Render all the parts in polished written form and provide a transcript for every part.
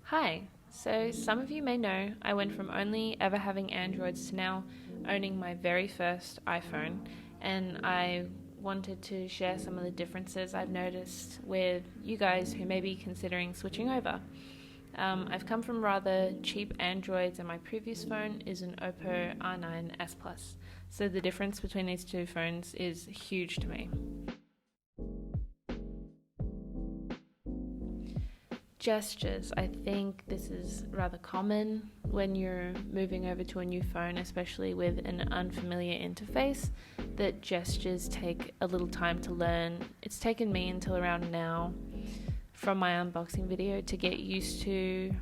Hi, so some of you may know I went from only ever having Androids to now owning my very first iPhone, and I wanted to share some of the differences I've noticed with you guys who may be considering switching over. I've come from rather cheap Androids, and my previous phone is an Oppo R9S Plus, so the difference between these two phones is huge to me. Gestures. I think this is rather common when you're moving over to a new phone, especially with an unfamiliar interface, that gestures take a little time to learn. It's taken me until around now from my unboxing video to get used to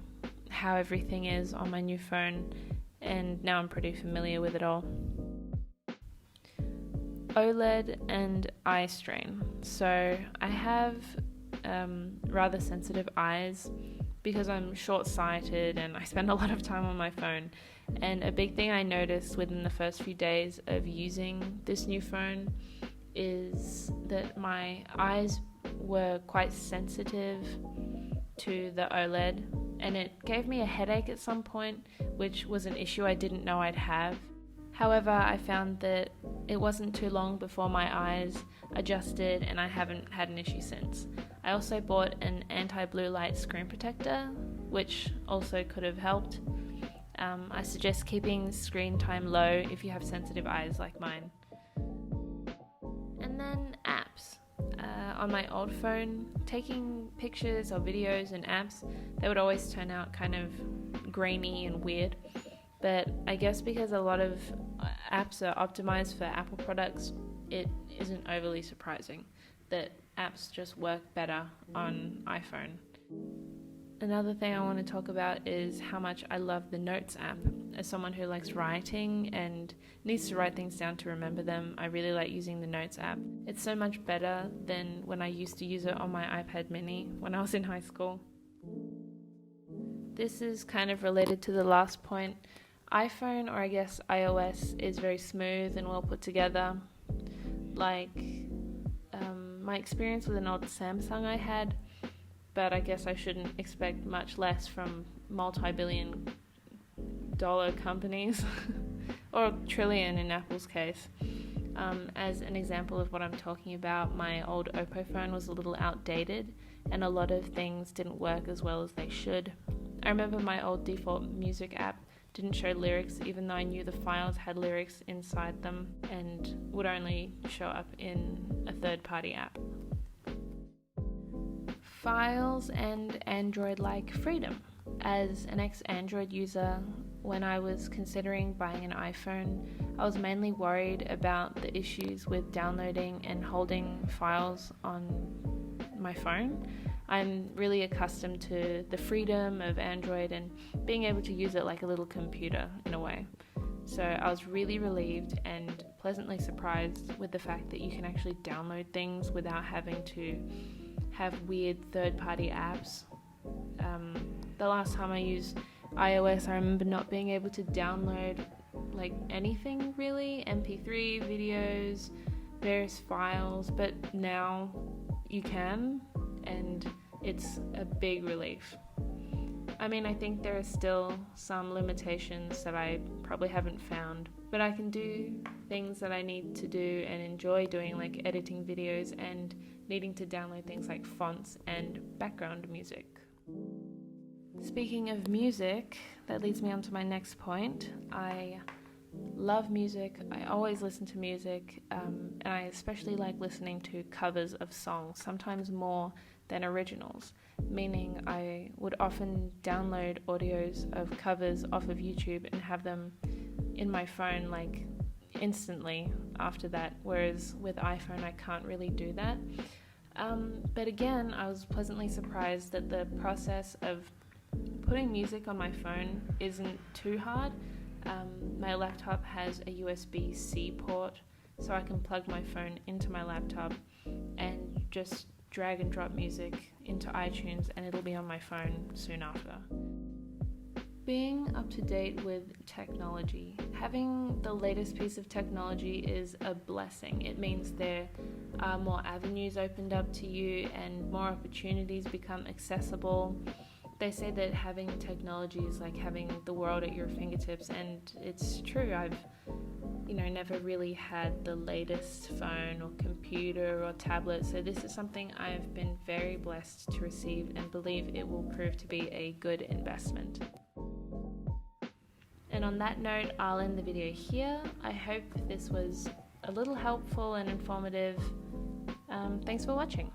how everything is on my new phone, and now I'm pretty familiar with it all. OLED and eye strain. So I have rather sensitive eyes because I'm short-sighted and I spend a lot of time on my phone. And a big thing I noticed within the first few days of using this new phone is that my eyes were quite sensitive to the OLED, and it gave me a headache at some point, which was an issue I didn't know I'd have. However, I found that it wasn't too long before my eyes adjusted, and I haven't had an issue since. I also bought an anti-blue light screen protector, which also could have helped. I suggest keeping screen time low if you have sensitive eyes like mine. And then apps. On my old phone, taking pictures or videos and apps, they would always turn out kind of grainy and weird. But I guess because a lot of apps are optimized for Apple products, it isn't overly surprising that apps just work better on iPhone. Another thing I want to talk about is how much I love the Notes app. As someone who likes writing and needs to write things down to remember them, I really like using the Notes app. It's so much better than when I used to use it on my iPad mini when I was in high school. This is kind of related to the last point. iPhone, or I guess iOS, is very smooth and well put together. Like my experience with an old Samsung I had, but I guess I shouldn't expect much less from multi-billion dollar companies, or trillion in Apple's case. As an example of what I'm talking about, my old Oppo phone was a little outdated and a lot of things didn't work as well as they should. I remember my old default music app didn't show lyrics even though I knew the files had lyrics inside them and would only show up in a third-party app. Files and Android-like freedom. As an ex-Android user, when I was considering buying an iPhone, I was mainly worried about the issues with downloading and holding files on my phone. I'm really accustomed to the freedom of Android and being able to use it like a little computer in a way. So I was really relieved and pleasantly surprised with the fact that you can actually download things without having to have weird third-party apps. The last time I used iOS, I remember not being able to download like anything really, MP3, videos, various files, but now you can, and it's a big relief. I mean, I think there are still some limitations that I probably haven't found, but I can do things that I need to do and enjoy doing, like editing videos and needing to download things like fonts and background music. Speaking of music, that leads me on to my next point. I love music. I always listen to music, and I especially like listening to covers of songs, sometimes more than originals, meaning I would often download audios of covers off of YouTube and have them in my phone like instantly after that, whereas with iPhone I can't really do that. But again, I was pleasantly surprised that the process of putting music on my phone isn't too hard. My laptop has a USB-C port, so I can plug my phone into my laptop and just drag and drop music into iTunes, and it'll be on my phone soon after. Being up to date with technology, having the latest piece of technology is a blessing. It means there are more avenues opened up to you and more opportunities become accessible. They say that having technology is like having the world at your fingertips, and it's true. I've never really had the latest phone or computer or tablet, so this is something I've been very blessed to receive and believe it will prove to be a good investment. And on that note, I'll end the video here. I hope this was a little helpful and informative. Thanks for watching.